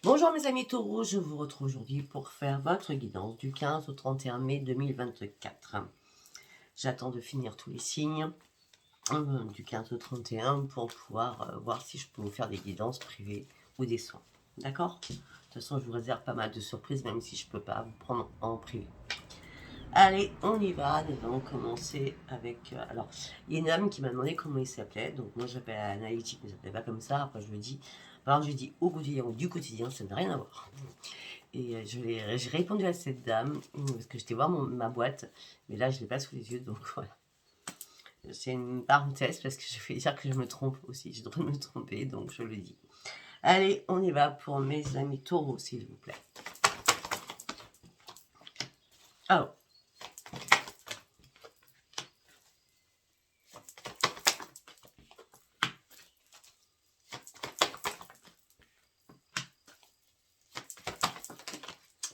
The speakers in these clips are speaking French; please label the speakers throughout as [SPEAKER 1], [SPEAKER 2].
[SPEAKER 1] Bonjour mes amis taureaux, je vous retrouve aujourd'hui pour faire votre guidance du 15 au 31 mai 2024. J'attends de finir tous les signes du 15 au 31 pour pouvoir voir si je peux vous faire des guidances privées ou des soins. D'accord? De toute façon, je vous réserve pas mal de surprises, même si je ne peux pas vous prendre en privé. Allez, on y va. Nous allons commencer avec... alors, il y a une dame qui m'a demandé comment il s'appelait. Donc, moi, j'appelle analytique, mais ça s'appelait pas comme ça. Après, je le dis. Par exemple, je dis au quotidien ou du quotidien, ça n'a rien à voir. Et j'ai répondu à cette dame, parce que j'étais voir ma boîte. Mais là, je ne l'ai pas sous les yeux, donc voilà. C'est une parenthèse, parce que je vais dire que je me trompe aussi. J'ai le droit de me tromper, donc je le dis. Allez, on y va pour mes amis taureaux, s'il vous plaît. Alors.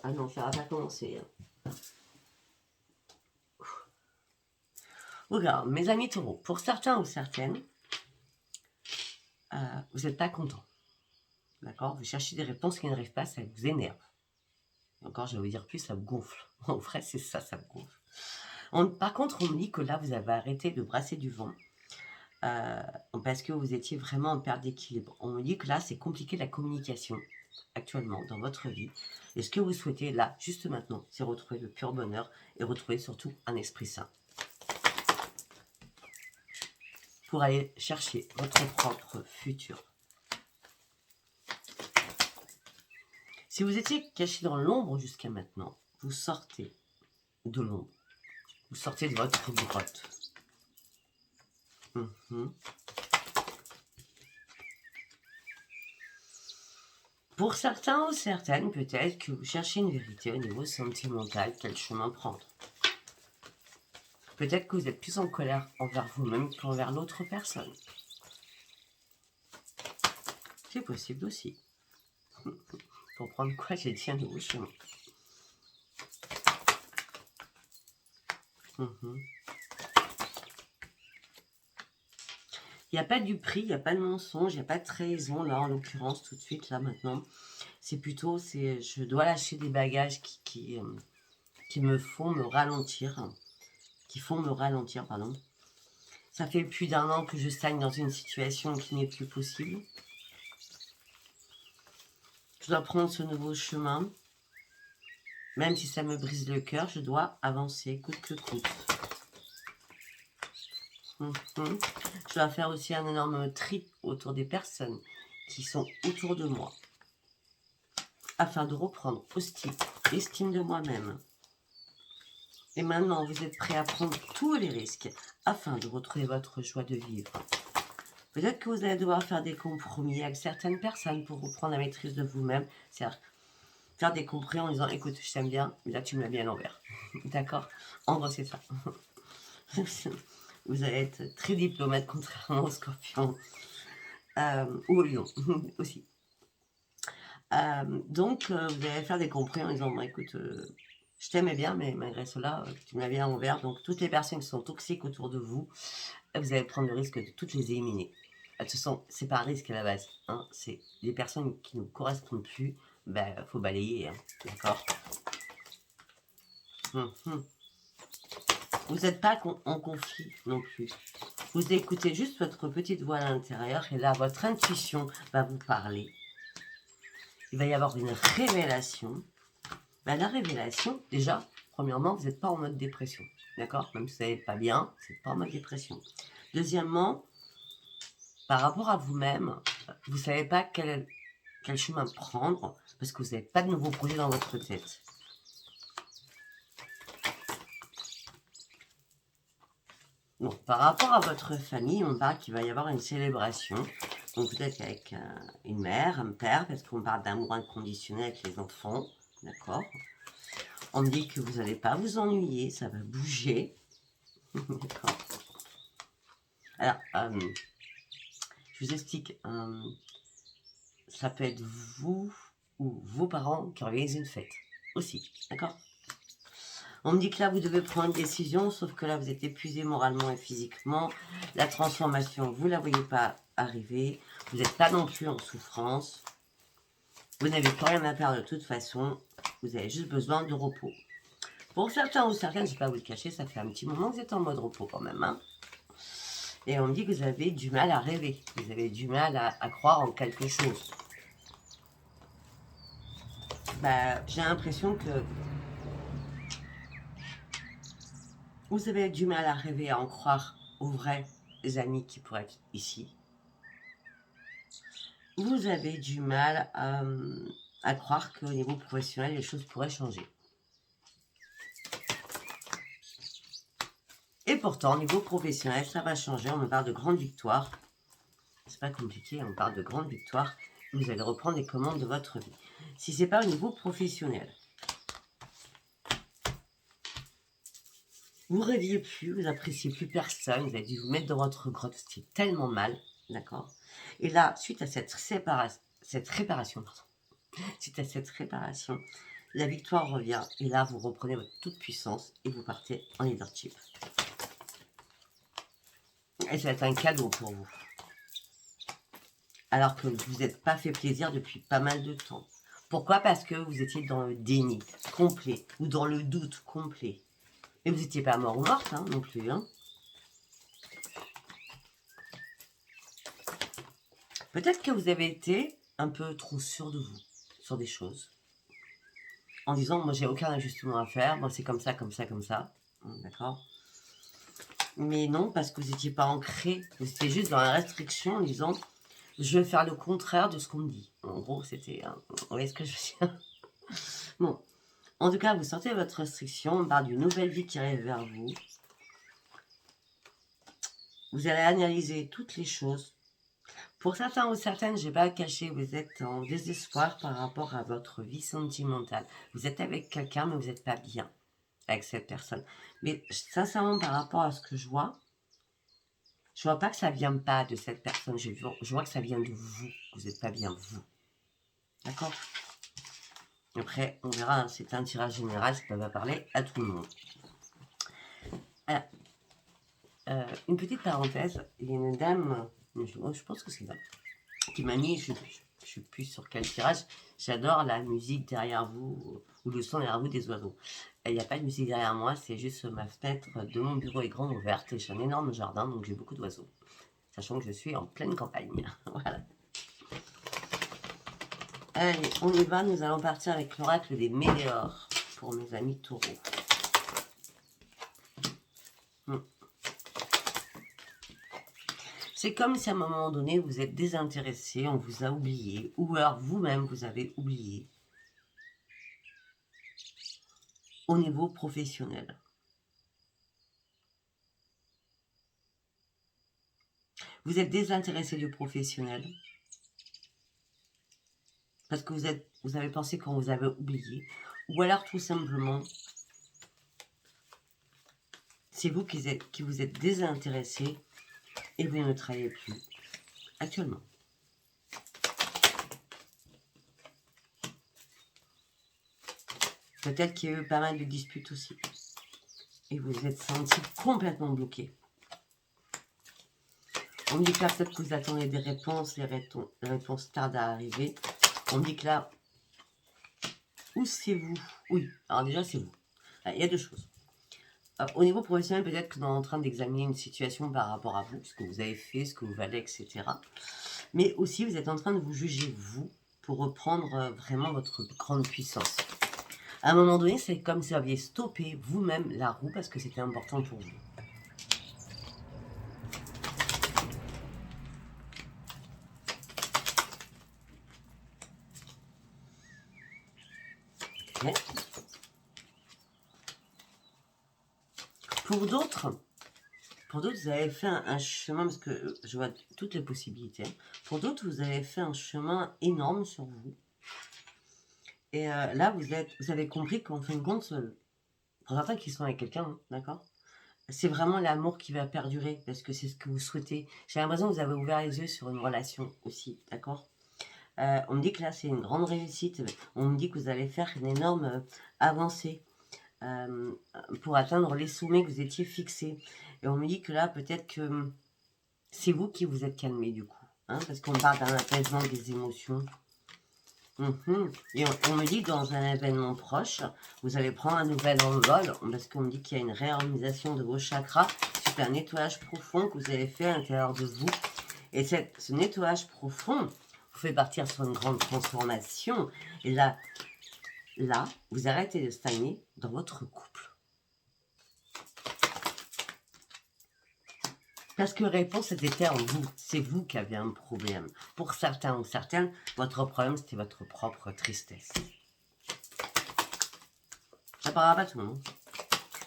[SPEAKER 1] Ah non, ça va pas commencer. Regarde, mes amis taureaux, pour certains ou certaines, vous n'êtes pas content. D'accord? Vous cherchez des réponses qui n'arrivent pas, ça vous énerve. Encore, je vais vous dire plus, ça vous gonfle. En vrai, c'est ça, ça vous gonfle. Par contre, on me dit que là, vous avez arrêté de brasser du vent. Parce que vous étiez vraiment en perte d'équilibre. On me dit que là, c'est compliqué la communication actuellement dans votre vie. Et ce que vous souhaitez là, juste maintenant, c'est retrouver le pur bonheur et retrouver surtout un esprit sain. Pour aller chercher votre propre futur. Si vous étiez caché dans l'ombre jusqu'à maintenant, vous sortez de l'ombre. Vous sortez de votre grotte. Pour certains ou certaines, peut-être que vous cherchez une vérité au niveau sentimental, quel chemin prendre. Peut-être que vous êtes plus en colère envers vous-même qu'envers l'autre personne. C'est possible aussi. Pour prendre quoi, j'ai dit un nouveau chemin. Il n'y a pas du prix, il n'y a pas de mensonge, il n'y a pas de trahison, là, en l'occurrence, tout de suite, là, maintenant. C'est plutôt, je dois lâcher des bagages qui me font me ralentir. Pardon. Ça fait plus d'1 an que je stagne dans une situation qui n'est plus possible. Je dois prendre ce nouveau chemin. Même si ça me brise le cœur, je dois avancer coûte que coûte. Je dois faire aussi un énorme tri autour des personnes qui sont autour de moi. Afin de reprendre estime de moi-même. Et maintenant, vous êtes prêt à prendre tous les risques afin de retrouver votre joie de vivre. Peut-être que vous allez devoir faire des compromis avec certaines personnes pour reprendre la maîtrise de vous-même. C'est-à-dire faire des compromis en disant « Écoute, je t'aime bien, mais là, tu me l'as bien à l'envers. » D'accord? En gros, c'est ça. Vous allez être très diplomate, contrairement au Scorpion. Ou au Lion, aussi. Donc, vous allez faire des compromis en disant « Écoute, je t'aimais bien, mais malgré cela, tu me l'as bien à l'envers. » Donc, toutes les personnes qui sont toxiques autour de vous, vous allez prendre le risque de toutes les éliminer. De toute façon, c'est pas un risque à la base. Hein. C'est les personnes qui ne correspondent plus, faut balayer. Hein. D'accord? Vous n'êtes pas en conflit non plus. Vous écoutez juste votre petite voix à l'intérieur et là, votre intuition va vous parler. Il va y avoir une révélation. La révélation, déjà, premièrement, vous n'êtes pas en mode dépression. D'accord? Même si vous n'êtes pas bien, vous n'êtes pas en mode dépression. Deuxièmement, par rapport à vous-même, vous ne savez pas quel chemin prendre parce que vous n'avez pas de nouveaux projets dans votre tête. Donc, par rapport à votre famille, on parle qu'il va y avoir une célébration. Donc, peut-être avec une mère, un père, parce qu'on parle d'amour inconditionnel avec les enfants. D'accord? On me dit que vous n'allez pas vous ennuyer, ça va bouger. D'accord? Alors, je vous explique. Ça peut être vous ou vos parents qui organisent une fête aussi. D'accord? On me dit que là, vous devez prendre une décision, sauf que là, vous êtes épuisé moralement et physiquement. La transformation, vous ne la voyez pas arriver. Vous n'êtes pas non plus en souffrance. Vous n'avez plus rien à perdre de toute façon. Vous avez juste besoin de repos. Pour certains ou certaines, je ne vais pas vous le cacher, ça fait un petit moment que vous êtes en mode repos quand même. Hein. Et on me dit que vous avez du mal à rêver. Vous avez du mal à croire en quelque chose. Bah, j'ai l'impression que vous avez du mal à rêver, à en croire aux vrais amis qui pourraient être ici. Vous avez du mal à croire qu'au niveau professionnel, les choses pourraient changer. Et pourtant, au niveau professionnel, ça va changer. On me parle de grandes victoires. C'est pas compliqué, on parle de grandes victoires. Vous allez reprendre les commandes de votre vie. Si c'est pas au niveau professionnel, vous rêviez plus, vous appréciez plus personne, vous avez dû vous mettre dans votre grotte, c'était tellement mal, d'accord. Et là, suite à cette réparation, la victoire revient et là, vous reprenez votre toute puissance et vous partez en leadership. Et ça va être un cadeau pour vous. Alors que vous n'êtes pas fait plaisir depuis pas mal de temps. Pourquoi? Parce que vous étiez dans le déni complet ou dans le doute complet. Et vous n'étiez pas mort ou morte hein, non plus. Hein. Peut-être que vous avez été un peu trop sûr de vous, sur des choses. En disant, moi j'ai aucun ajustement à faire, moi c'est comme ça, comme ça, comme ça. D'accord? Mais non, parce que vous n'étiez pas ancré, vous étiez juste dans la restriction en disant, je vais faire le contraire de ce qu'on me dit. En gros, c'était... vous voyez ce que je veux dire? Bon. En tout cas, vous sortez votre restriction, on parle d'une nouvelle vie qui arrive vers vous. Vous allez analyser toutes les choses. Pour certains ou certaines, je ne vais pas le cacher, vous êtes en désespoir par rapport à votre vie sentimentale. Vous êtes avec quelqu'un, mais vous n'êtes pas bien avec cette personne. Mais sincèrement, par rapport à ce que je vois pas que ça ne vient pas de cette personne. Je vois que ça vient de vous. Vous n'êtes pas bien, vous. D'accord? Après, on verra, hein, c'est un tirage général, ça va parler à tout le monde. Alors, une petite parenthèse, il y a une dame, je pense que c'est une dame, qui m'a mis, je suis plus sur quel tirage, j'adore la musique derrière vous, ou le son derrière vous des oiseaux. Il n'y a pas de musique derrière moi, c'est juste ma fenêtre de mon bureau est grande ouverte, et j'ai un énorme jardin, donc j'ai beaucoup d'oiseaux. Sachant que je suis en pleine campagne. Voilà. Allez, on y va, nous allons partir avec l'oracle des météores, pour mes amis taureaux. C'est comme si à un moment donné, vous êtes désintéressé, on vous a oublié, ou alors vous-même, vous avez oublié. Au niveau professionnel. Vous êtes désintéressé du professionnel. Parce que vous avez pensé qu'on vous avait oublié. Ou alors tout simplement, c'est vous qui vous êtes désintéressé et vous ne travaillez plus actuellement. Peut-être qu'il y a eu pas mal de disputes aussi. Et vous vous êtes senti complètement bloqué. On me dit que là, peut-être que vous attendez des réponses, les réponses tardent à arriver. On me dit que là, où c'est vous? Oui, alors déjà, c'est vous. Il y a deux choses. Au niveau professionnel, peut-être que vous êtes en train d'examiner une situation par rapport à vous, ce que vous avez fait, ce que vous valez, etc. Mais aussi, vous êtes en train de vous juger, vous, pour reprendre vraiment votre grande puissance. À un moment donné, c'est comme si vous aviez stoppé vous-même la roue parce que c'était important pour vous. Okay. Pour d'autres, vous avez fait un chemin, parce que je vois toutes les possibilités. Pour d'autres, vous avez fait un chemin énorme sur vous. Et là, vous avez compris qu'en fin de compte, pour certains qui sont avec quelqu'un, hein, d'accord, c'est vraiment l'amour qui va perdurer, parce que c'est ce que vous souhaitez. J'ai l'impression que vous avez ouvert les yeux sur une relation aussi, d'accord. On me dit que là, c'est une grande réussite. On me dit que vous allez faire une énorme avancée pour atteindre les sommets que vous étiez fixés. Et on me dit que là, peut-être que c'est vous qui vous êtes calmé du coup. Hein, parce qu'on parle d'un apaisement des émotions. Et on me dit que dans un événement proche, vous allez prendre un nouvel envol, parce qu'on me dit qu'il y a une réorganisation de vos chakras suite à un nettoyage profond que vous avez fait à l'intérieur de vous. Et ce nettoyage profond vous fait partir sur une grande transformation. Et là, vous arrêtez de stagner dans votre couple. Parce que réponse était en vous. C'est vous qui avez un problème. Pour certains ou certaines, votre problème, c'était votre propre tristesse. Ça parlera pas tout le monde.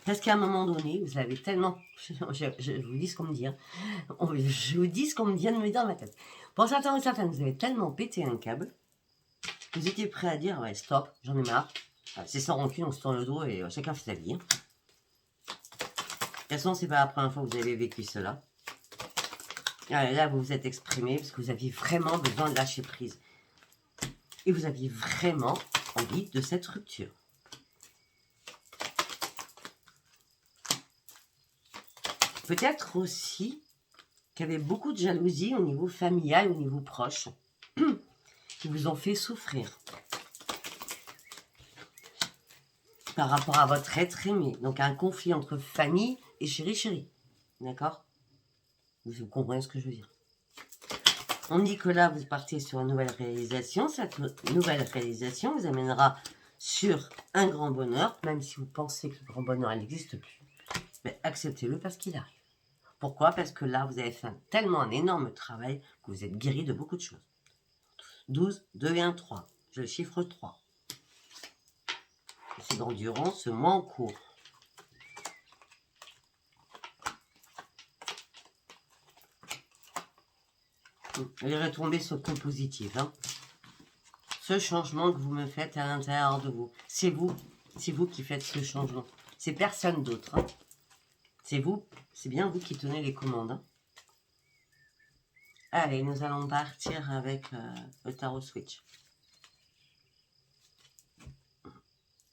[SPEAKER 1] Parce qu'à un moment donné, vous avez tellement... Je vous dis ce qu'on me dit. Hein. Je vous dis ce qu'on me vient de me dire dans ma tête. Pour certains ou certaines, vous avez tellement pété un câble, vous étiez prêt à dire, ouais, stop, j'en ai marre. C'est sans rancune, on se tourne le dos et chacun fait sa vie. Hein. De toute façon, c'est pas la première fois que vous avez vécu cela. Là, vous vous êtes exprimé parce que vous aviez vraiment besoin de lâcher prise. Et vous aviez vraiment envie de cette rupture. Peut-être aussi qu'il y avait beaucoup de jalousie au niveau familial, au niveau proche, qui vous ont fait souffrir. Par rapport à votre être aimé. Donc un conflit entre famille et chéri. D'accord ? Vous comprenez ce que je veux dire. On dit que là, vous partez sur une nouvelle réalisation. Cette nouvelle réalisation vous amènera sur un grand bonheur, même si vous pensez que le grand bonheur n'existe plus. Mais acceptez-le parce qu'il arrive. Pourquoi ? Parce que là, vous avez fait tellement un énorme travail que vous êtes guéri de beaucoup de choses. 12 devient 3. Je chiffre 3. C'est d'endurance ce mois en cours. Les retombées sont que positives. Hein. Ce changement que vous me faites à l'intérieur de vous, c'est vous qui faites ce changement. C'est personne d'autre. Hein. C'est vous, c'est bien vous qui tenez les commandes. Hein. Allez, nous allons partir avec le tarot switch.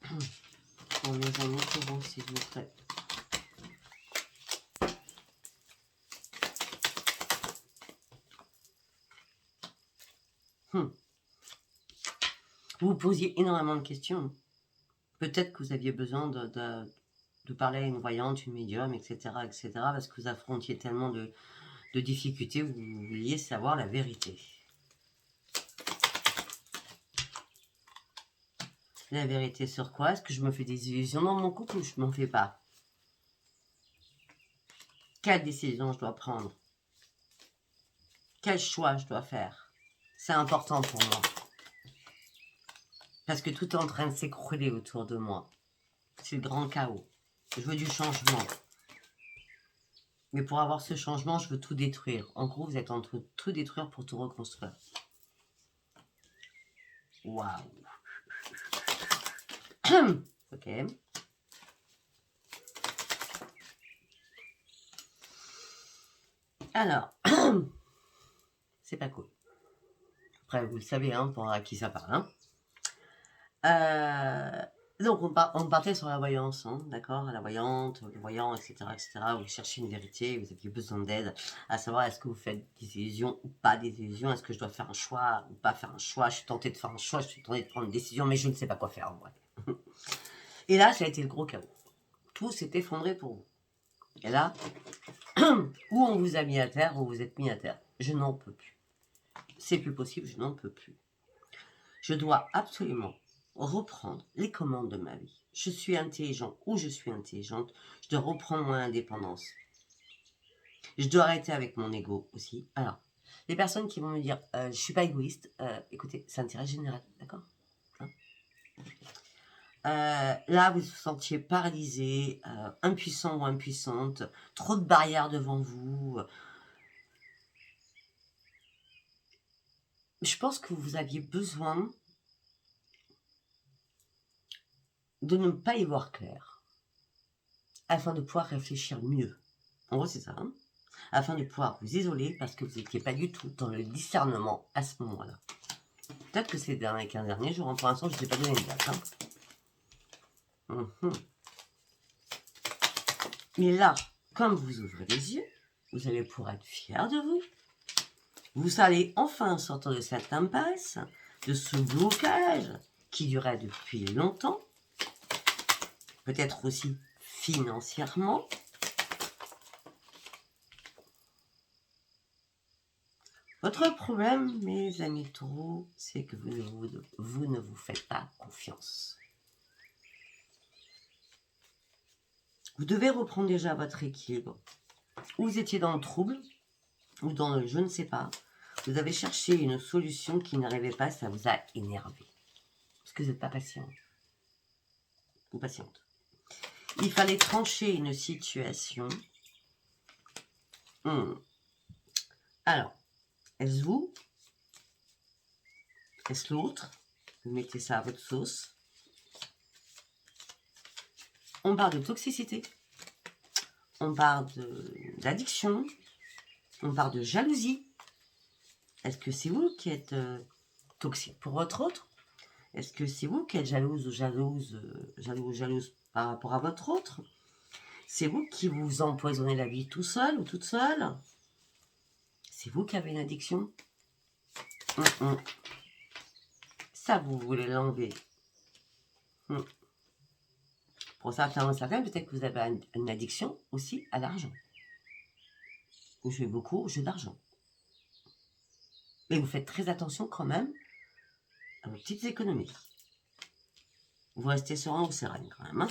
[SPEAKER 1] Pour mes amis, c'est bon, s'il vous plaît. Vous vous posiez énormément de questions. Peut-être que vous aviez besoin de parler à une voyante, une médium, etc., parce que vous affrontiez tellement de difficultés, vous vouliez savoir la vérité. La vérité sur quoi? Est-ce que je me fais des illusions dans mon couple ou je m'en fais pas? Quelle décision je dois prendre? Quel choix je dois faire? C'est important pour moi. Parce que tout est en train de s'écrouler autour de moi. C'est le grand chaos. Je veux du changement. Mais pour avoir ce changement, je veux tout détruire. En gros, vous êtes en train de tout détruire pour tout reconstruire. Waouh. Ok. Alors, c'est pas cool. Après, vous le savez, hein, pour à qui ça parle. Hein. Donc, on partait sur la voyance, hein, d'accord? La voyante, le voyant, etc., etc. Vous cherchez une vérité, vous aviez besoin d'aide, à savoir est-ce que vous faites des illusions ou pas des illusions, est-ce que je dois faire un choix ou pas faire un choix, je suis tentée de faire un choix, je suis tentée de prendre une décision, mais je ne sais pas quoi faire en vrai. Et là, ça a été le gros chaos. Tout s'est effondré pour vous. Et là, où on vous a mis à terre, où vous êtes mis à terre. Je n'en peux plus. C'est plus possible, je n'en peux plus. Je dois absolument reprendre les commandes de ma vie. Je suis intelligent ou je suis intelligente. Je dois reprendre mon indépendance. Je dois arrêter avec mon ego aussi. Alors, les personnes qui vont me dire je ne suis pas égoïste, écoutez, c'est intérêt général, d'accord? Là, vous vous sentiez paralysé, impuissant ou impuissante, trop de barrières devant vous. Je pense que vous aviez besoin de ne pas y voir clair, afin de pouvoir réfléchir mieux. En gros, c'est ça. Hein, afin de pouvoir vous isoler, parce que vous n'étiez pas du tout dans le discernement à ce moment-là. Peut-être que c'est dans les 15 derniers jours. Pour l'instant, je ne vous ai pas donné une date. Hein. Mais là, comme vous ouvrez les yeux, vous allez pouvoir être fier de vous. Vous allez enfin sortir de cette impasse. de ce blocage qui durait depuis longtemps, peut-être aussi financièrement. Votre problème, mes amis taureaux, c'est que vous ne vous faites pas confiance. Vous devez reprendre déjà votre équilibre. Vous étiez dans le trouble, ou dans le je ne sais pas. Vous avez cherché une solution qui n'arrivait pas, ça vous a énervé. Parce que vous n'êtes pas patient. Ou patiente. Il fallait trancher une situation. Alors, est-ce vous? Est-ce l'autre? Vous mettez ça à votre sauce. On parle de toxicité. On parle d'addiction. On parle de jalousie. Est-ce que c'est vous qui êtes toxique pour votre autre? Est-ce que c'est vous qui êtes jalouse ou jalouse par rapport à votre autre? C'est vous qui vous empoisonnez la vie tout seul ou toute seule? C'est vous qui avez une addiction? Ça, vous voulez l'enlever. Pour certains, peut-être que vous avez une addiction aussi à l'argent. Vous jouez beaucoup au jeu d'argent. Mais vous faites très attention quand même à vos petites économies. Vous restez serein ou sereine quand même.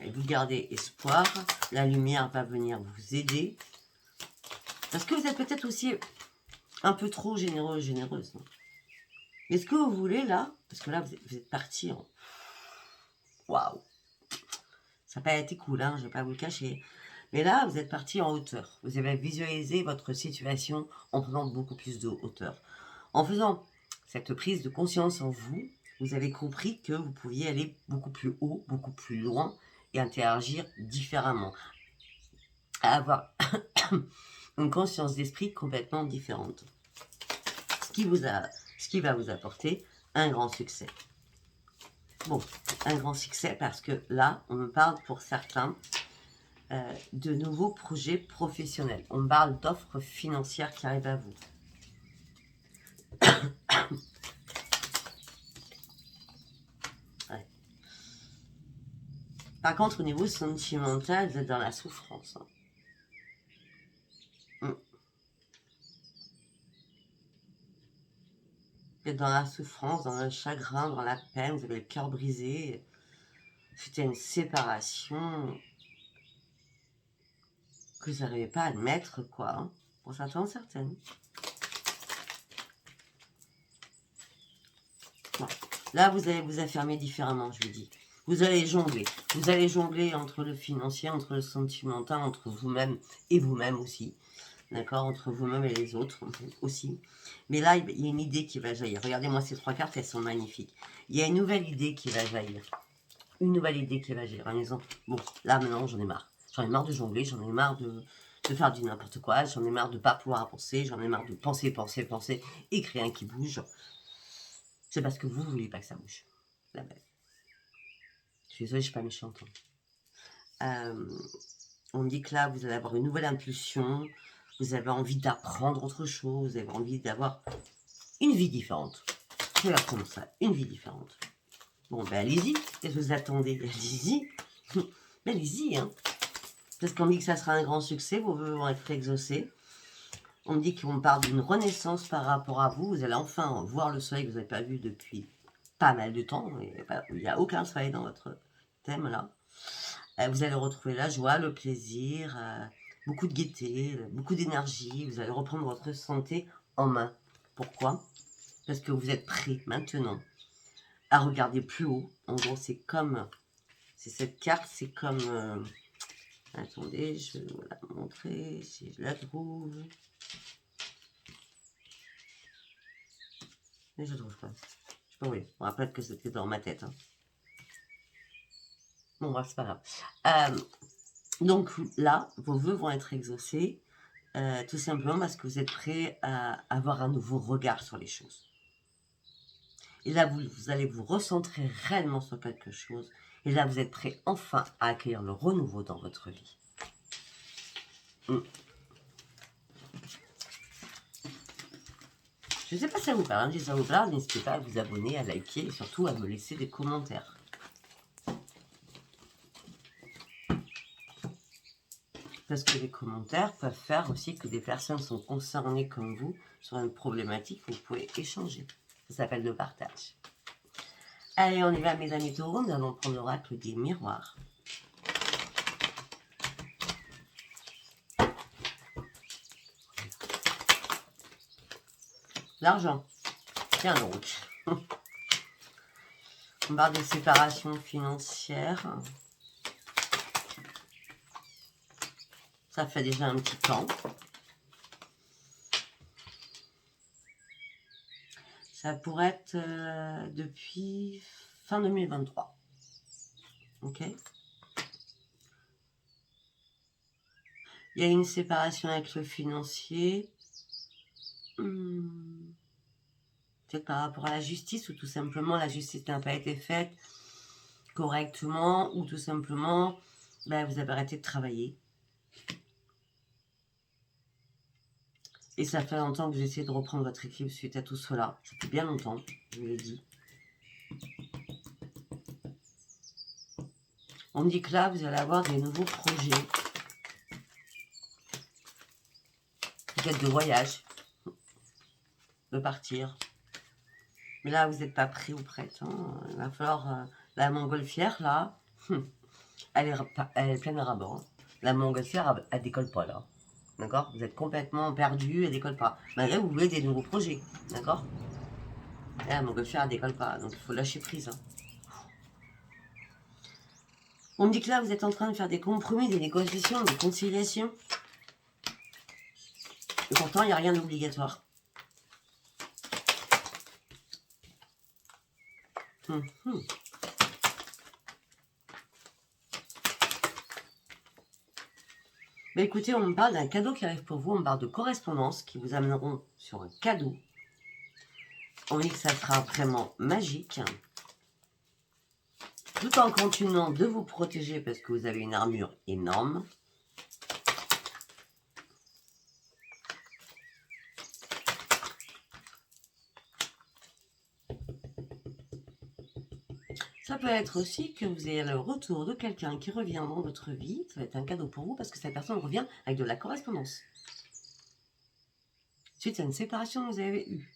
[SPEAKER 1] Et vous gardez espoir. La lumière va venir vous aider. Parce que vous êtes peut-être aussi un peu trop généreux, généreuse. Mais ce que vous voulez là, parce que là vous êtes parti en... Waouh! Ça n'a pas été cool, hein, je ne vais pas vous le cacher. Mais là, vous êtes parti en hauteur. Vous avez visualisé votre situation en prenant beaucoup plus de hauteur. En faisant cette prise de conscience en vous, vous avez compris que vous pouviez aller beaucoup plus haut, beaucoup plus loin et interagir différemment. Avoir une conscience d'esprit complètement différente. Ce qui va vous apporter un grand succès. Bon, un grand succès parce que là, on me parle pour certains de nouveaux projets professionnels. On parle d'offres financières qui arrivent à vous. Ouais. Par contre, au niveau sentimental, vous êtes dans la souffrance. Vous êtes dans la souffrance, dans le chagrin, dans la peine, vous avez le cœur brisé. C'était une séparation que vous n'arrivez pas à admettre, quoi. Pour certains, certaines. Bon. Là, vous allez vous affirmer différemment, je vous dis. Vous allez jongler. Vous allez jongler entre le financier, entre le sentimental, entre vous-même et vous-même aussi. D'accord? Entre vous-même et les autres aussi. Mais là, il y a une idée qui va jaillir. Regardez-moi ces 3 cartes, elles sont magnifiques. Il y a une nouvelle idée qui va jaillir. Une nouvelle idée qui va jaillir. En disant, bon, là maintenant, j'en ai marre. J'en ai marre de jongler, j'en ai marre de faire du n'importe quoi, j'en ai marre de ne pas pouvoir penser, j'en ai marre de penser, et que rien qui bouge. C'est parce que vous ne voulez pas que ça bouge. La belle. Je suis désolée, je ne suis pas méchante. On me dit que là, vous allez avoir une nouvelle impulsion, vous avez envie d'apprendre autre chose, vous avez envie d'avoir une vie différente. Je vais la prendre ça, une vie différente. Bon, ben allez-y, qu'est-ce que vous attendez? Allez-y, ben allez-y, hein. Parce qu'on dit que ça sera un grand succès, vos vœux vont être exaucés. On me dit qu'on parle d'une renaissance par rapport à vous. Vous allez enfin voir le soleil que vous n'avez pas vu depuis pas mal de temps. Il n'y a aucun soleil dans votre thème là. Vous allez retrouver la joie, le plaisir, beaucoup de gaieté, beaucoup d'énergie. Vous allez reprendre votre santé en main. Pourquoi? Parce que vous êtes prêt maintenant à regarder plus haut. En gros, c'est cette carte, c'est comme... attendez, je vais vous la montrer si je la trouve. Mais je ne trouve pas. Je sais pas où. On rappelle que c'était dans ma tête. Hein. Bon, bref, c'est pas grave. Donc là, vos vœux vont être exaucés, tout simplement parce que vous êtes prêt à avoir un nouveau regard sur les choses. Et là, vous allez vous recentrer réellement sur quelque chose. Et là, vous êtes prêt enfin à accueillir le renouveau dans votre vie. Je ne sais pas si ça vous parle. Si ça vous parle, n'hésitez pas à vous abonner, à liker et surtout à me laisser des commentaires. Parce que les commentaires peuvent faire aussi que des personnes sont concernées comme vous sur une problématique, vous pouvez échanger. Ça s'appelle le partage. Allez, on y va mes amis taureaux, nous allons prendre l'oracle des miroirs. L'argent. Tiens donc. On parle de séparation financière. Ça fait déjà un petit temps. Ça pourrait être depuis fin 2023. Ok. Il y a une séparation avec le financier. Peut-être par rapport à la justice, ou tout simplement la justice n'a pas été faite correctement, ou tout simplement vous avez arrêté de travailler. Et ça fait longtemps que vous essayez de reprendre votre équilibre suite à tout cela. Ça fait bien longtemps, je vous l'ai dit. On dit que là, vous allez avoir des nouveaux projets. Peut-être de voyage. De partir. Mais là, vous n'êtes pas prêt ou prête. Hein. Il va falloir... la montgolfière, là, elle est pleine à rabord. La montgolfière, elle décolle pas, là. D'accord? Vous êtes complètement perdu, elle décolle pas. Malgré vous voulez des nouveaux projets. D'accord? La montgolfière, elle décolle pas. Donc, il faut lâcher prise. Hein. On me dit que là, vous êtes en train de faire des compromis, des négociations, des conciliations. Et pourtant, il n'y a rien d'obligatoire. Mais écoutez, on me parle d'un cadeau qui arrive pour vous. On me parle de correspondance qui vous amèneront sur un cadeau. On dit que ça sera vraiment magique. Tout en continuant de vous protéger parce que vous avez une armure énorme. Ça peut être aussi que vous ayez le retour de quelqu'un qui revient dans votre vie. Ça va être un cadeau pour vous parce que cette personne revient avec de la correspondance. Suite à une séparation que vous avez eue.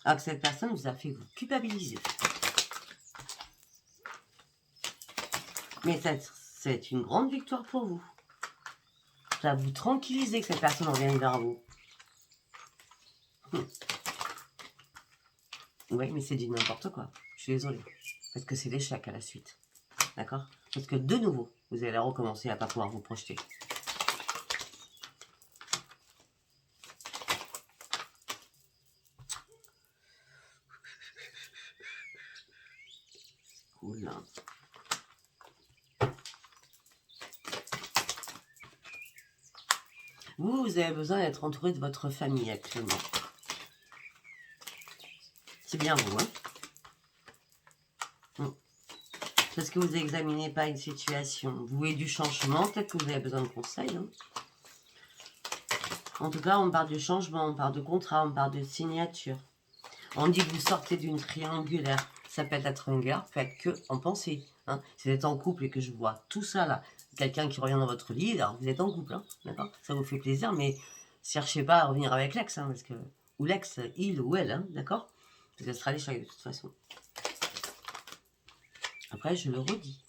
[SPEAKER 1] Alors que cette personne vous a fait vous culpabiliser. Mais c'est une grande victoire pour vous. Ça va vous tranquilliser que cette personne revienne vers vous. Oui, mais c'est du n'importe quoi. Je suis désolée. Parce que c'est l'échec à la suite. D'accord? Parce que de nouveau, vous allez recommencer à ne pas pouvoir vous projeter. Oula. Vous avez besoin d'être entouré de votre famille actuellement. C'est bien vous, hein? Parce que vous n'examinez pas une situation. Vous voulez du changement, peut-être que vous avez besoin de conseils. Hein. En tout cas, on parle de changement, on parle de contrat, on parle de signature. On dit que vous sortez d'une triangulaire. Ça peut être une guerre, peut être que en pensée. Hein. Si vous êtes en couple et que je vois tout ça là, quelqu'un qui revient dans votre lit, alors vous êtes en couple, hein, d'accord? Ça vous fait plaisir, mais cherchez pas à revenir avec l'ex, hein, parce que ou l'ex, il ou elle, hein, d'accord? Parce que ce sera l'échec de toute façon. Après, je le redis,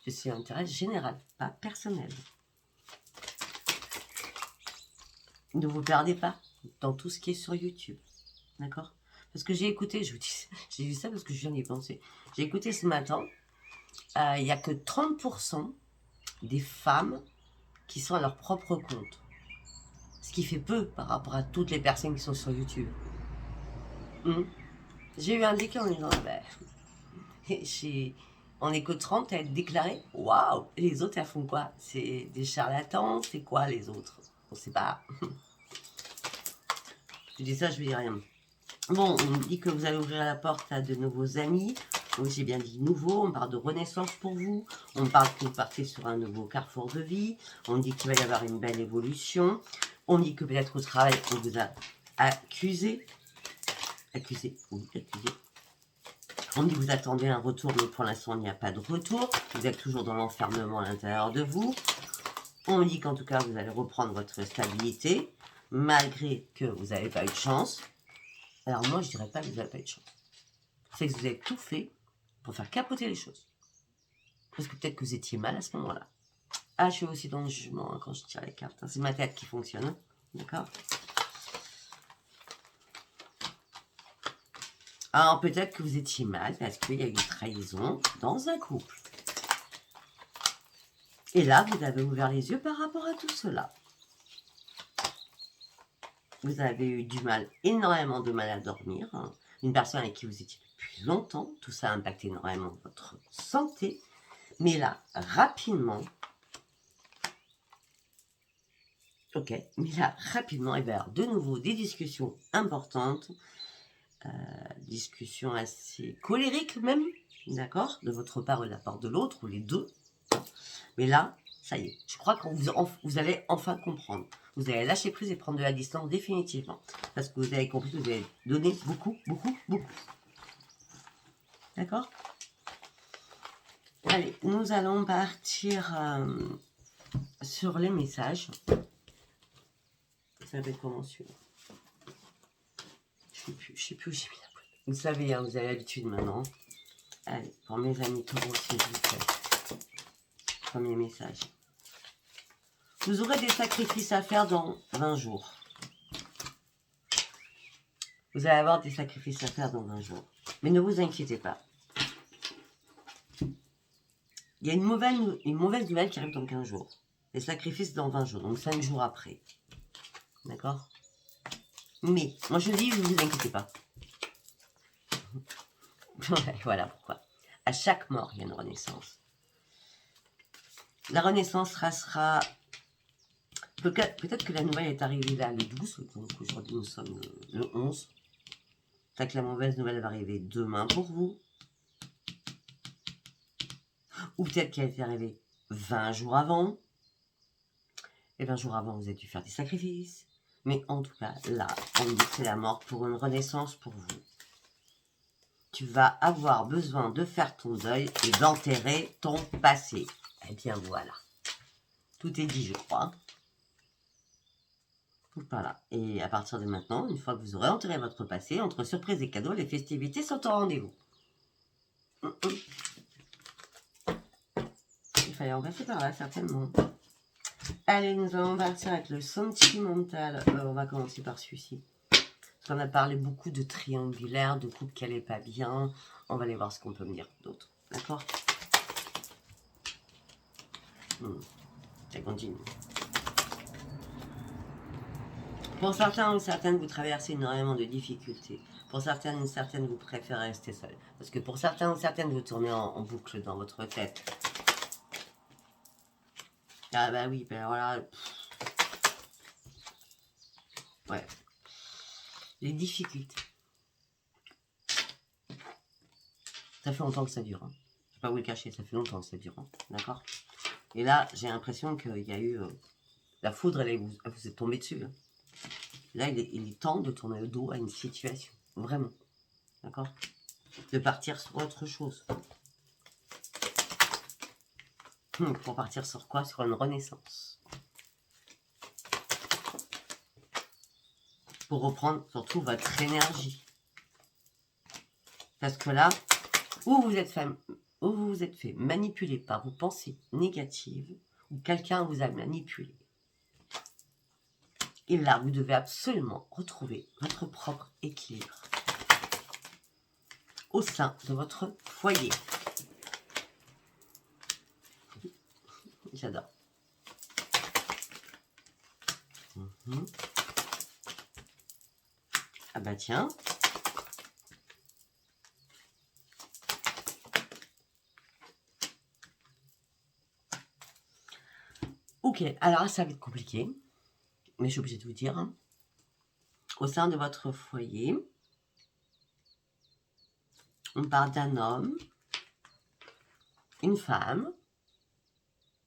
[SPEAKER 1] c'est un intérêt général, pas personnel. Ne vous perdez pas dans tout ce qui est sur YouTube, d'accord? Parce que j'ai écouté, je vous dis, j'ai vu ça parce que je viens d'y penser. J'ai écouté ce matin, il n'y a que 30% des femmes qui sont à leur propre compte. Ce qui fait peu par rapport à toutes les personnes qui sont sur YouTube. J'ai eu un déclic en disant, on n'est que 30 à être déclarés. Waouh! Les autres, elles font quoi? C'est des charlatans? C'est quoi les autres? On ne sait pas. Je dis ça, je ne dis rien. Bon, on me dit que vous allez ouvrir la porte à de nouveaux amis. Donc j'ai bien dit nouveau, on parle de renaissance pour vous. On parle que vous partez sur un nouveau carrefour de vie. On dit qu'il va y avoir une belle évolution. On dit que peut-être au travail, on vous a accusé. Accusé, oui, accusé. On dit que vous attendez un retour, mais pour l'instant, il n'y a pas de retour. Vous êtes toujours dans l'enfermement à l'intérieur de vous. On me dit qu'en tout cas, vous allez reprendre votre stabilité, malgré que vous n'avez pas eu de chance. Alors moi, je dirais pas que vous n'avez pas eu de chance. C'est que vous avez tout fait pour faire capoter les choses. Parce que peut-être que vous étiez mal à ce moment-là. Ah, je suis aussi dans le jugement hein, quand je tire les cartes. Hein. C'est ma tête qui fonctionne. Hein. D'accord? Alors peut-être que vous étiez mal parce qu'il y a eu trahison dans un couple. Et là, vous avez ouvert les yeux par rapport à tout cela. Vous avez eu du mal, énormément de mal à dormir. Hein. Une personne avec qui vous étiez depuis longtemps. Tout ça a impacté énormément votre santé. Mais là, rapidement... Ok, mais là, rapidement, il va y avoir de nouveau des discussions importantes. Discussions assez colériques même. D'accord? De votre part ou de la part de l'autre, ou les deux. Mais là, ça y est, je crois que vous allez enfin comprendre. Vous allez lâcher prise et prendre de la distance définitivement. Parce que vous avez compris que vous avez donné beaucoup, beaucoup, beaucoup. D'accord? Allez, nous allons partir sur les messages. Ça s'appelle comment celui-là? Je sais plus où j'ai mis la boîte. Vous savez, hein, vous avez l'habitude maintenant. Allez, pour mes amis taureaux, s'il vous plaît. Premier message. Vous aurez des sacrifices à faire dans 20 jours. Vous allez avoir des sacrifices à faire dans 20 jours. Mais ne vous inquiétez pas. Il y a une mauvaise nouvelle qui arrive dans 15 jours. Les sacrifices dans 20 jours, donc 5 jours après. D'accord? Mais, moi je dis, ne vous inquiétez pas. Voilà pourquoi. À chaque mort, il y a une renaissance. La renaissance sera... Peut-être que la nouvelle est arrivée là le 12, donc aujourd'hui nous sommes le 11. Peut-être que la mauvaise nouvelle va arriver demain pour vous. Ou peut-être qu'elle est arrivée 20 jours avant. Et 20 jours avant, vous avez dû faire des sacrifices. Mais en tout cas, là, on dit que c'est la mort pour une renaissance pour vous. Tu vas avoir besoin de faire ton deuil et d'enterrer ton passé. Eh bien voilà. Tout est dit, je crois. Voilà. Et à partir de maintenant, une fois que vous aurez enterré votre passé, entre surprise et cadeaux, les festivités sont au rendez-vous. Il fallait en passer par là, certainement. Allez, nous allons partir avec le sentimental. On va commencer par celui-ci. Parce qu'on a parlé beaucoup de triangulaire, de couple qui n'allait pas bien. On va aller voir ce qu'on peut me dire d'autre. D'accord? Ça continue. Pour certains ou certaines, vous traversez énormément de difficultés. Pour certaines ou certaines, vous préférez rester seul. Parce que pour certains ou certaines, vous tournez en boucle dans votre tête. Ah bah oui, ben voilà. Ouais. Les difficultés. Ça fait longtemps que ça dure. Hein. Je ne vais pas vous le cacher, ça fait longtemps que ça dure. Hein. D'accord? Et là, j'ai l'impression qu'il y a eu... la foudre, elle vous est tombée dessus. Hein. Là, il est temps de tourner le dos à une situation. Vraiment. D'accord? De partir sur autre chose. Pour partir sur quoi? Sur une renaissance. Pour reprendre surtout votre énergie. Parce que là, où vous vous êtes fait manipuler par vos pensées négatives, ou quelqu'un vous a manipulé. Et là, vous devez absolument retrouver votre propre équilibre au sein de votre foyer. J'adore. Ah bah tiens. Ok, alors ça va être compliqué, mais je suis obligée de vous dire. Hein. Au sein de votre foyer, on parle d'un homme, une femme,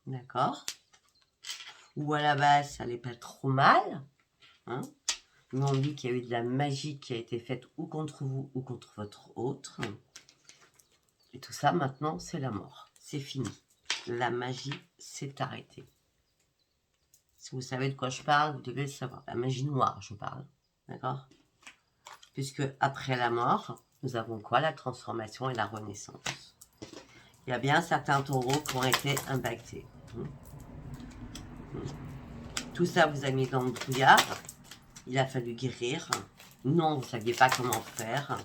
[SPEAKER 1] d'accord? Ou à la base, ça n'est pas trop mal, hein? Mais on dit qu'il y a eu de la magie qui a été faite ou contre vous ou contre votre autre. Et tout ça, maintenant, c'est la mort. C'est fini. La magie s'est arrêtée. Si vous savez de quoi je parle, vous devez le savoir. La magie noire, je parle. D'accord? Puisque après la mort, nous avons quoi? La transformation et la renaissance. Il y a bien certains taureaux qui ont été impactés. Tout ça vous a mis dans le brouillard. Il a fallu guérir. Non, vous ne saviez pas comment faire.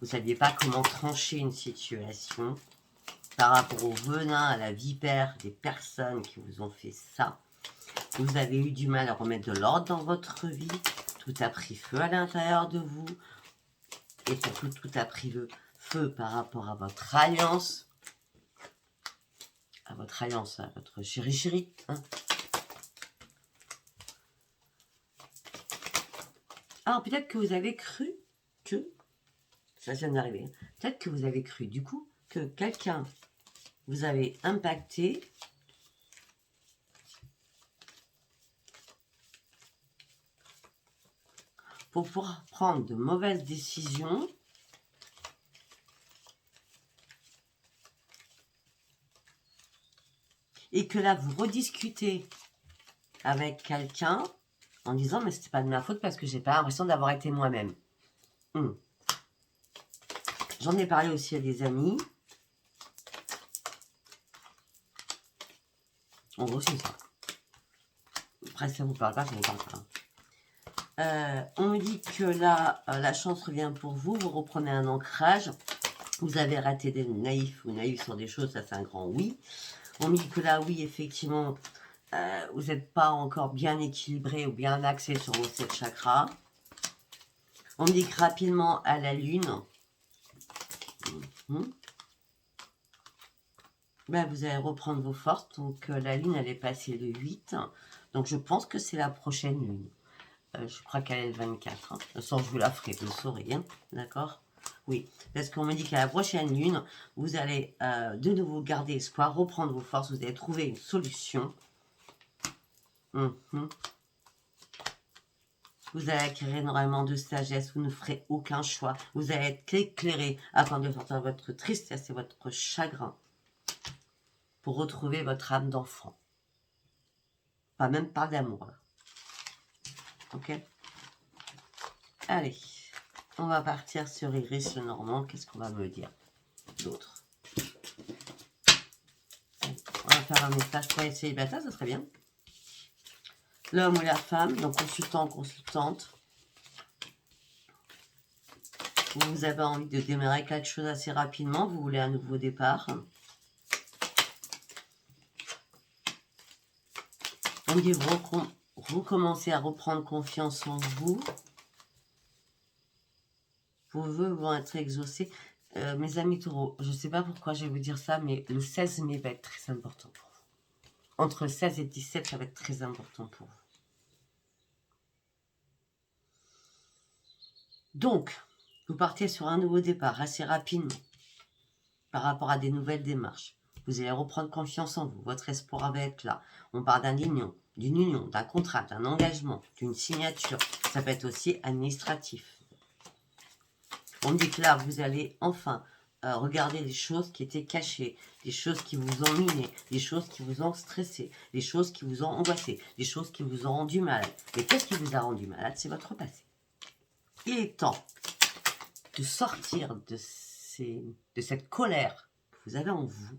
[SPEAKER 1] Vous ne saviez pas comment trancher une situation par rapport au venin, à la vipère des personnes qui vous ont fait ça. Vous avez eu du mal à remettre de l'ordre dans votre vie. Tout a pris feu à l'intérieur de vous. Et surtout, tout a pris le feu par rapport à votre alliance. À votre chéri, hein. Alors, peut-être que vous avez cru que... Ça vient d'arriver. Peut-être que vous avez cru, du coup, que quelqu'un vous avait impacté pour pouvoir prendre de mauvaises décisions et que là, vous rediscutez avec quelqu'un en disant « mais c'était pas de ma faute parce que j'ai pas l'impression d'avoir été moi-même ». J'en ai parlé aussi à des amis. En gros, c'est ça. Après, ça vous parle pas, ça vous parle pas. On me dit que là, la chance revient pour vous. Vous reprenez un ancrage. Vous avez raté des naïfs ou naïfs sur des choses. Ça, c'est un grand oui. On me dit que là, oui, effectivement, vous n'êtes pas encore bien équilibré ou bien axé sur vos 7 chakras. On me dit que rapidement, à la lune, ben, vous allez reprendre vos forces. Donc, la lune, elle est passée le 8. Donc, je pense que c'est la prochaine lune. Je crois qu'elle est le 24. Hein. De toute façon, je vous la ferai, vous le saurez. Hein. D'accord? Oui, parce qu'on me dit qu'à la prochaine lune, vous allez de nouveau garder espoir, reprendre vos forces, vous allez trouver une solution. Vous allez acquérir énormément de sagesse, vous ne ferez aucun choix. Vous allez être éclairé afin de sortir votre tristesse et votre chagrin pour retrouver votre âme d'enfant. Pas même pas d'amour. Ok? Allez, on va partir sur Iris Lenormand. Qu'est-ce qu'on va me dire d'autre? On va faire un message pour les célibataires, ça serait bien. L'homme ou la femme, donc consultant, consultante. Vous avez envie de démarrer quelque chose assez rapidement, vous voulez un nouveau départ. On dit vous commencez à reprendre confiance en vous. Vos vœux vont être exaucés. Mes amis taureaux, je ne sais pas pourquoi je vais vous dire ça, mais le 16 mai va être très important pour vous. Entre 16 et 17, ça va être très important pour vous. Donc, vous partez sur un nouveau départ assez rapidement par rapport à des nouvelles démarches. Vous allez reprendre confiance en vous. Votre espoir va être là. On parle d'une union, d'un contrat, d'un engagement, d'une signature. Ça peut être aussi administratif. On dit que là, vous allez enfin regarder les choses qui étaient cachées, les choses qui vous ont miné, les choses qui vous ont stressé, les choses qui vous ont angoissé, les choses qui vous ont rendu malade. Et qu'est-ce qui vous a rendu malade? C'est votre passé. Il est temps de sortir de cette colère que vous avez en vous.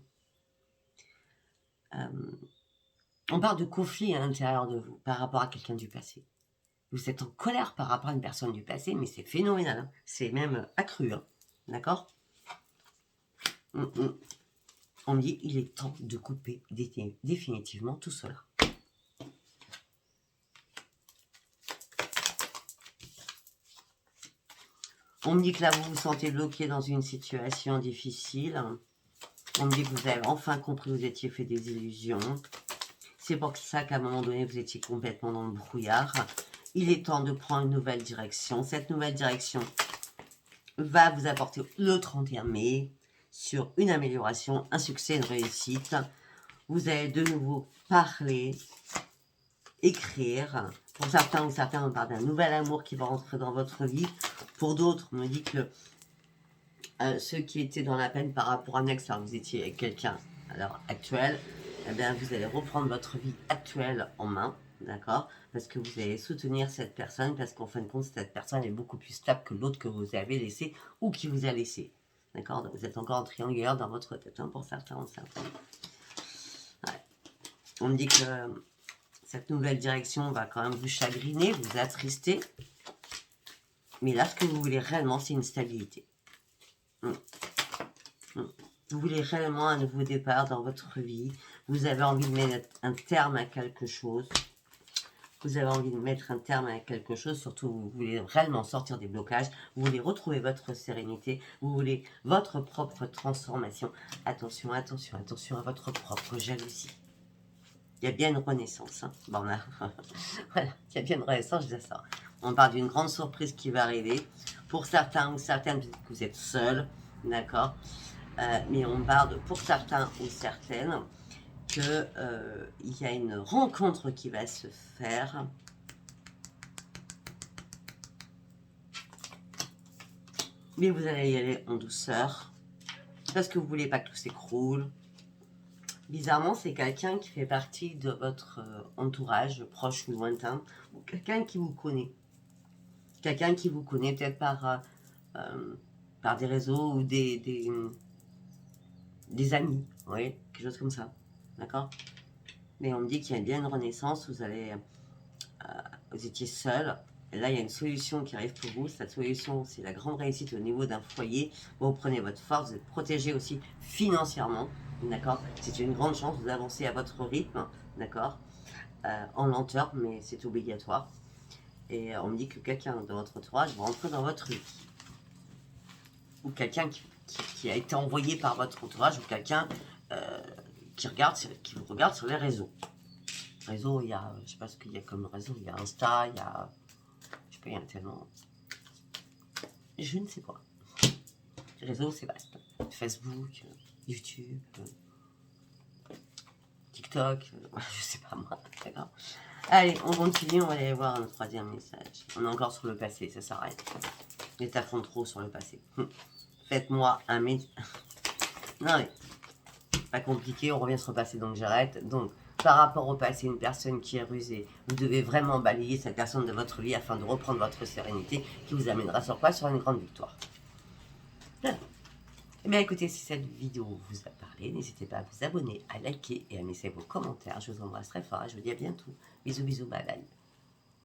[SPEAKER 1] On parle de conflit à l'intérieur de vous par rapport à quelqu'un du passé. Vous êtes en colère par rapport à une personne du passé, mais c'est phénoménal. Hein. C'est même accru. Hein. D'accord? On me dit il est temps de couper définitivement tout cela. On me dit que là, vous vous sentez bloqué dans une situation difficile. On me dit que vous avez enfin compris que vous étiez fait des illusions. C'est pour ça qu'à un moment donné, vous étiez complètement dans le brouillard. Il est temps de prendre une nouvelle direction. Cette nouvelle direction va vous apporter le 31 mai sur une amélioration, un succès, une réussite. Vous allez de nouveau parler, écrire, Pour certains ou certains, on parle d'un nouvel amour qui va rentrer dans votre vie. Pour d'autres, on me dit que ceux qui étaient dans la peine par rapport à un ex, alors vous étiez avec quelqu'un à l'heure actuelle, eh bien, vous allez reprendre votre vie actuelle en main, d'accord? Parce que vous allez soutenir cette personne, parce qu'en fin de compte, cette personne est beaucoup plus stable que l'autre que vous avez laissé ou qui vous a laissé. D'accord? Donc, vous êtes encore en triangulaire dans votre tête, hein, pour certains ou certaines. Ouais. On me dit que cette nouvelle direction va quand même vous chagriner, vous attrister. Mais là, ce que vous voulez réellement, c'est une stabilité. Vous voulez réellement un nouveau départ dans votre vie. Vous avez envie de mettre un terme à quelque chose. Vous avez envie de mettre un terme à quelque chose. Surtout, vous voulez réellement sortir des blocages. Vous voulez retrouver votre sérénité. Vous voulez votre propre transformation. Attention, attention, attention à votre propre jalousie. Il y a bien une renaissance. Hein. Bon, voilà, il y a bien une renaissance, je dis ça. On parle d'une grande surprise qui va arriver. Pour certains ou certaines, peut-être que vous êtes seul, d'accord, mais on parle pour certains ou certaines qu'il y a une rencontre qui va se faire. Mais vous allez y aller en douceur. Parce que vous ne voulez pas que tout s'écroule. Bizarrement, c'est quelqu'un qui fait partie de votre entourage, proche ou lointain, ou quelqu'un qui vous connaît. Quelqu'un qui vous connaît peut-être par des réseaux ou des amis, oui, quelque chose comme ça, d'accord? Mais on me dit qu'il y a bien une renaissance, vous étiez seul, et là il y a une solution qui arrive pour vous. Cette solution, c'est la grande réussite au niveau d'un foyer. Vous prenez votre force, vous êtes protégé aussi financièrement, d'accord? C'est une grande chance, vous avancez à votre rythme, d'accord? En lenteur, mais c'est obligatoire. Et on me dit que quelqu'un de votre entourage va rentrer dans votre vie. Ou quelqu'un qui a été envoyé par votre entourage, ou quelqu'un qui vous regarde sur les réseaux. Réseau, il y a, je sais pas ce qu'il y a comme réseau, il y a Insta, il y a, je sais pas, il y a tellement, je ne sais pas. Les réseaux, c'est vaste. Facebook, YouTube, TikTok, je sais pas moi, d'accord. Allez, on continue, on va aller voir un troisième message. On est encore sur le passé, ça s'arrête. Les tafons trop sur le passé. Faites-moi un métier. Non mais, pas compliqué, on revient sur le passé, donc j'arrête. Donc, par rapport au passé, une personne qui est rusée, vous devez vraiment balayer cette personne de votre vie afin de reprendre votre sérénité qui vous amènera sur quoi? Sur une grande victoire. Voilà. Eh bien écoutez, si cette vidéo vous a parlé, n'hésitez pas à vous abonner, à liker et à laisser vos commentaires. Je vous embrasse très fort et je vous dis à bientôt. Bisous, bisous, bye bye.